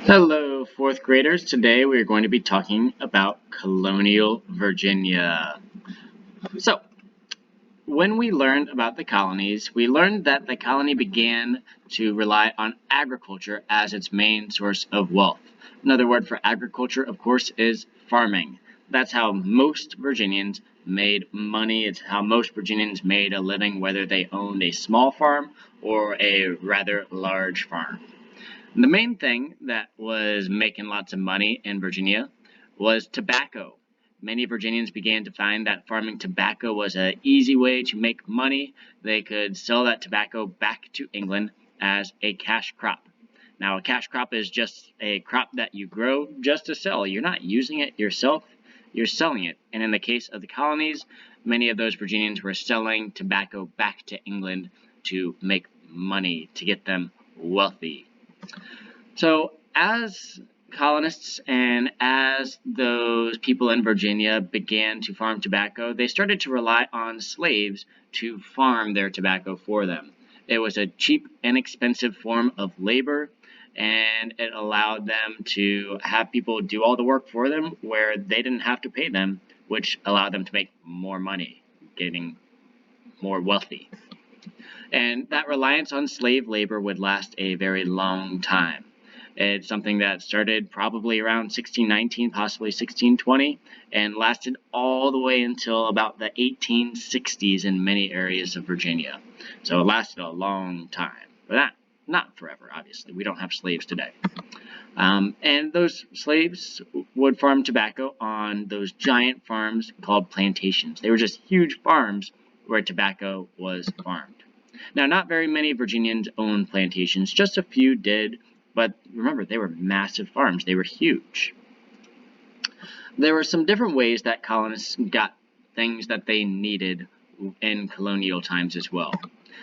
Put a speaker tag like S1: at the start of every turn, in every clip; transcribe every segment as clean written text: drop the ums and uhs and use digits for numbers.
S1: Hello, fourth graders. Today we are going to be talking about Colonial Virginia. So, when we learned about the colonies, we learned that the colony began to rely on agriculture as its main source of wealth. Another word for agriculture, of course, is farming. That's how most Virginians made money. It's how most Virginians made a living, whether they owned a small farm or a rather large farm. The main thing that was making lots of money in Virginia was tobacco. Many Virginians began to find that farming tobacco was an easy way to make money. They could sell that tobacco back to England as a cash crop. Now, a cash crop is just a crop that you grow just to sell. You're not using it yourself, you're selling it. And in the case of the colonies, many of those Virginians were selling tobacco back to England to make money, to get them wealthy. So, as colonists and as those people in Virginia began to farm tobacco, they started to rely on slaves to farm their tobacco for them. It was a cheap, inexpensive form of labor, and it allowed them to have people do all the work for them where they didn't have to pay them, which allowed them to make more money, getting more wealthy. And that reliance on slave labor would last a very long time. It's something that started probably around 1619, possibly 1620, and lasted all the way until about the 1860s in many areas of Virginia. So it lasted a long time, but not forever, obviously. We don't have slaves today. And those slaves would farm tobacco on those giant farms called plantations. They were just huge farms where tobacco was farmed. Now, not very many Virginians owned plantations, just a few did, but remember, they were massive farms. They were huge. There were some different ways that colonists got things that they needed in colonial times as well.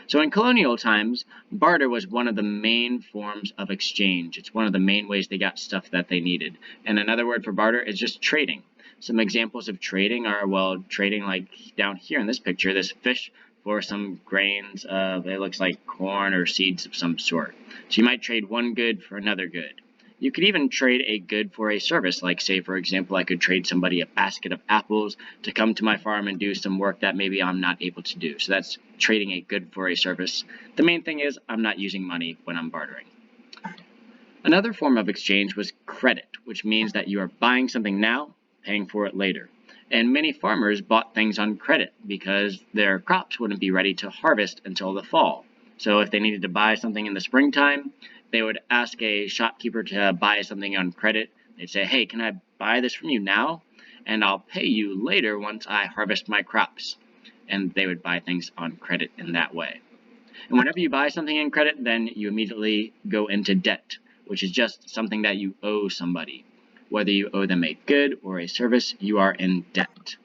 S1: So in colonial times, barter was one of the main forms of exchange. It's one of the main ways they got stuff that they needed. And another word for barter is just trading. Some examples of trading are, well, trading like down here in this picture, this fish for some grains of, it looks like corn or seeds of some sort. So you might trade one good for another good. You could even trade a good for a service, like say, for example, I could trade somebody a basket of apples to come to my farm and do some work that maybe I'm not able to do. So that's trading a good for a service. The main thing is I'm not using money when I'm bartering. Another form of exchange was credit, which means that you are buying something now, paying for it later. And many farmers bought things on credit because their crops wouldn't be ready to harvest until the fall. So if they needed to buy something in the springtime, they would ask a shopkeeper to buy something on credit. They'd say, hey, can I buy this from you now? And I'll pay you later once I harvest my crops. And they would buy things on credit in that way. And whenever you buy something in credit, then you immediately go into debt, which is just something that you owe somebody. Whether you owe them a good or a service, you are in debt.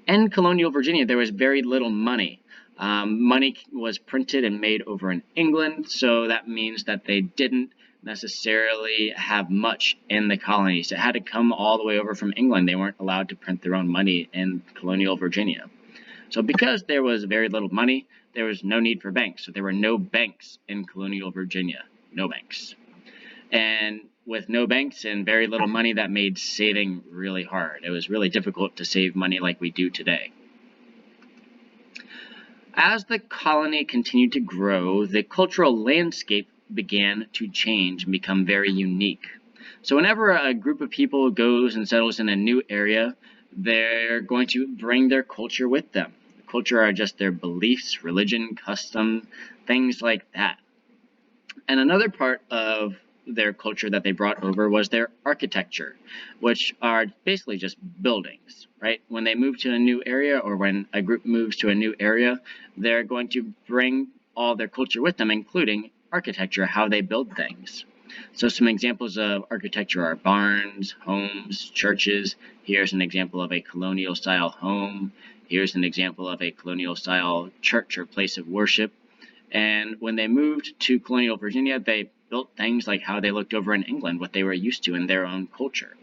S1: In colonial Virginia, there was very little money. Money was printed and made over in England, so that means that they didn't necessarily have much in the colonies. It had to come all the way over from England. They weren't allowed to print their own money in colonial Virginia. So because there was very little money, there was no need for banks. So there were no banks in colonial Virginia. No banks. And with no banks and very little money, that made saving really hard. It was really difficult to save money like we do today. As the colony continued to grow, the cultural landscape began to change and become very unique. So whenever a group of people goes and settles in a new area, they're going to bring their culture with them. Culture are just their beliefs, religion, custom, things like that. And another part of their culture that they brought over was their architecture, which are basically just buildings, right? When they move to a new area or when a group moves to a new area, they're going to bring all their culture with them, including architecture, how they build things. So some examples of architecture are barns, homes, churches. Here's an example of a colonial style home. Here's an example of a colonial style church or place of worship. And when they moved to colonial Virginia, they built things like how they looked over in England, what they were used to in their own culture.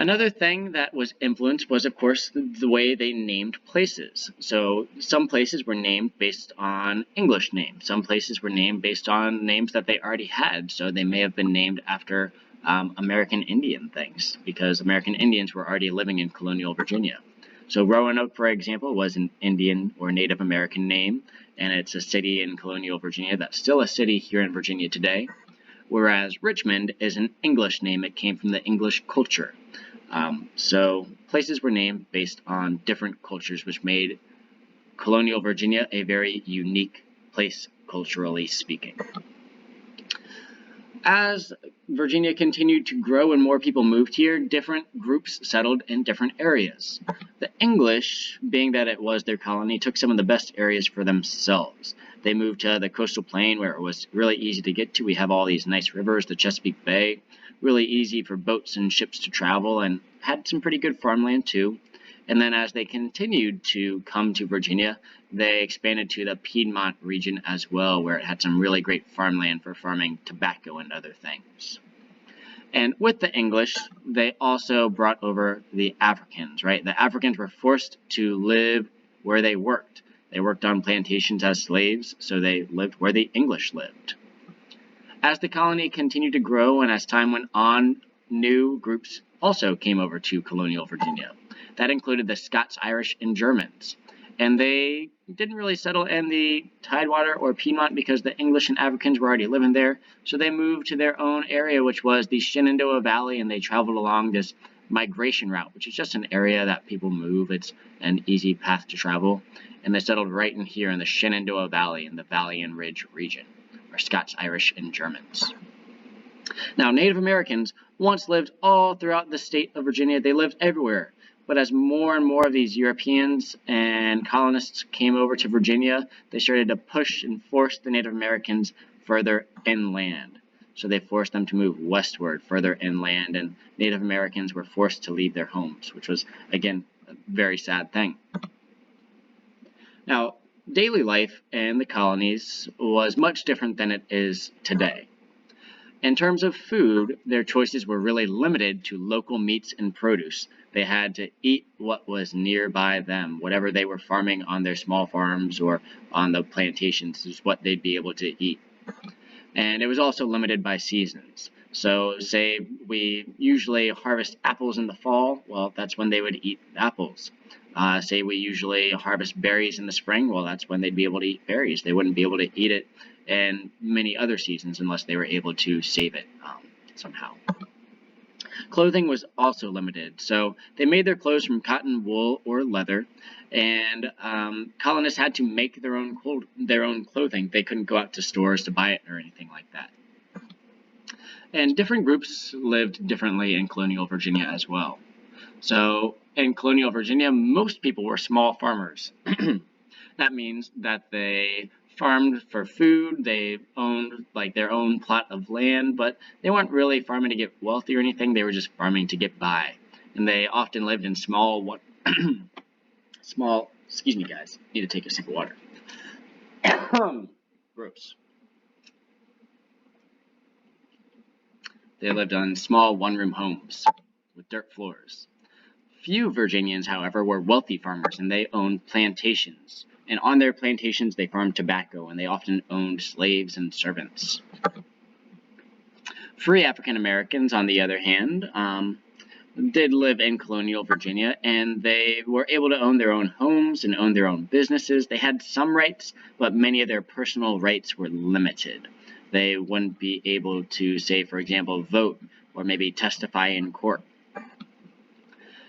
S1: Another thing that was influenced was, of course, the way they named places. So some places were named based on English names. Some places were named based on names that they already had. So they may have been named after American Indian things, because American Indians were already living in Colonial Virginia. So Roanoke, for example, was an Indian or Native American name, and it's a city in Colonial Virginia that's still a city here in Virginia today. Whereas Richmond is an English name. It came from the English culture. So places were named based on different cultures, which made Colonial Virginia a very unique place, culturally speaking. As Virginia continued to grow and more people moved here, different groups settled in different areas. The English, being that it was their colony, took some of the best areas for themselves. They moved to the coastal plain where it was really easy to get to. We have all these nice rivers, the Chesapeake Bay, really easy for boats and ships to travel, and had some pretty good farmland too. And then as they continued to come to Virginia, they expanded to the Piedmont region as well, where it had some really great farmland for farming tobacco and other things. And with the English, they also brought over the Africans, right? The Africans were forced to live where they worked. They worked on plantations as slaves, so they lived where the English lived. As the colony continued to grow and as time went on, new groups also came over to Colonial Virginia. That included the Scots, Irish, and Germans. And they didn't really settle in the Tidewater or Piedmont because the English and Africans were already living there. So they moved to their own area, which was the Shenandoah Valley, and they traveled along this migration route, which is just an area that people move. It's an easy path to travel. And they settled right in here in the Shenandoah Valley in the Valley and Ridge region, or Scots, Irish, and Germans. Now, Native Americans once lived all throughout the state of Virginia. They lived everywhere. But as more and more of these Europeans and colonists came over to Virginia, they started to push and force the Native Americans further inland. So they forced them to move westward, further inland, and Native Americans were forced to leave their homes, which was, again, a very sad thing. Now, daily life in the colonies was much different than it is today. In terms of food, their choices were really limited to local meats and produce. They had to eat what was nearby them. Whatever they were farming on their small farms or on the plantations is what they'd be able to eat. And it was also limited by seasons. So say we usually harvest apples in the fall, well, that's when they would eat apples. Say we usually harvest berries in the spring, well, that's when they'd be able to eat berries. They wouldn't be able to eat it in many other seasons unless they were able to save it somehow. Clothing was also limited, so they made their clothes from cotton, wool, or leather, and colonists had to make their own clothing. They couldn't go out to stores to buy it or anything like that. And different groups lived differently in Colonial Virginia as well. So in Colonial Virginia, most people were small farmers. That means that they farmed for food, they owned like their own plot of land, but they weren't really farming to get wealthy or anything, they were just farming to get by. And they often lived in excuse me guys, need to take a sip of water. Gross. They lived on small one-room homes with dirt floors. Few Virginians, however, were wealthy farmers, and they owned plantations. And on their plantations, they farmed tobacco, and they often owned slaves and servants. Free African Americans, on the other hand, did live in Colonial Virginia, and they were able to own their own homes and own their own businesses. They had some rights, but many of their personal rights were limited. They wouldn't be able to, say, for example, vote or maybe testify in court.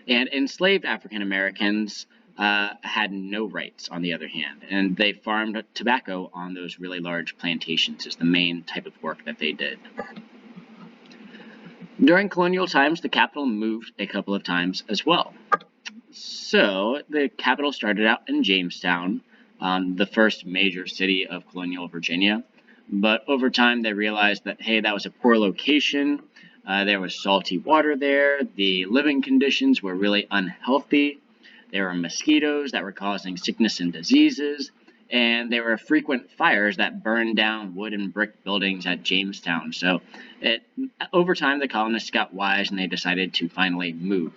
S1: And enslaved African Americans had no rights, on the other hand, and they farmed tobacco on those really large plantations is the main type of work that they did. During colonial times, the capital moved a couple of times as well. So the capital started out in Jamestown, the first major city of Colonial Virginia, but over time they realized that, hey, that was a poor location. There was salty water there. The living conditions were really unhealthy. There were mosquitoes that were causing sickness and diseases. and there were frequent fires that burned down wood and brick buildings at Jamestown. So over time, the colonists got wise and they decided to finally move.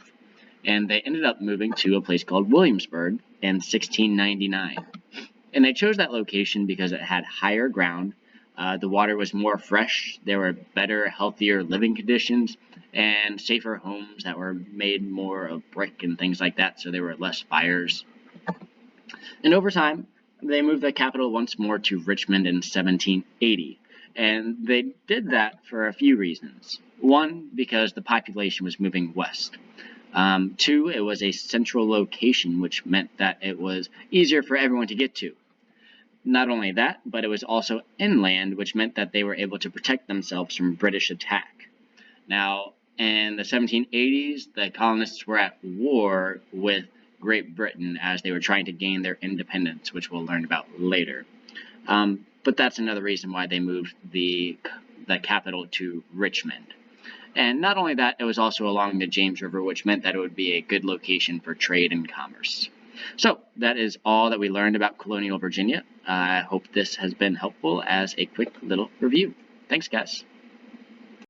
S1: And they ended up moving to a place called Williamsburg in 1699. And they chose that location because it had higher ground, the water was more fresh, there were better, healthier living conditions, and safer homes that were made more of brick and things like that, so there were less fires. And over time, they moved the capital once more to Richmond in 1780. And they did that for a few reasons. One, because the population was moving west. Two, it was a central location, which meant that it was easier for everyone to get to. Not only that, but it was also inland, which meant that they were able to protect themselves from British attack. Now, in the 1780s, the colonists were at war with Great Britain as they were trying to gain their independence, which we'll learn about later. But that's another reason why they moved the capital to Richmond. And not only that, it was also along the James River, which meant that it would be a good location for trade and commerce. So that is all that we learned about colonial Virginia. I hope this has been helpful as a quick little review. Thanks, guys.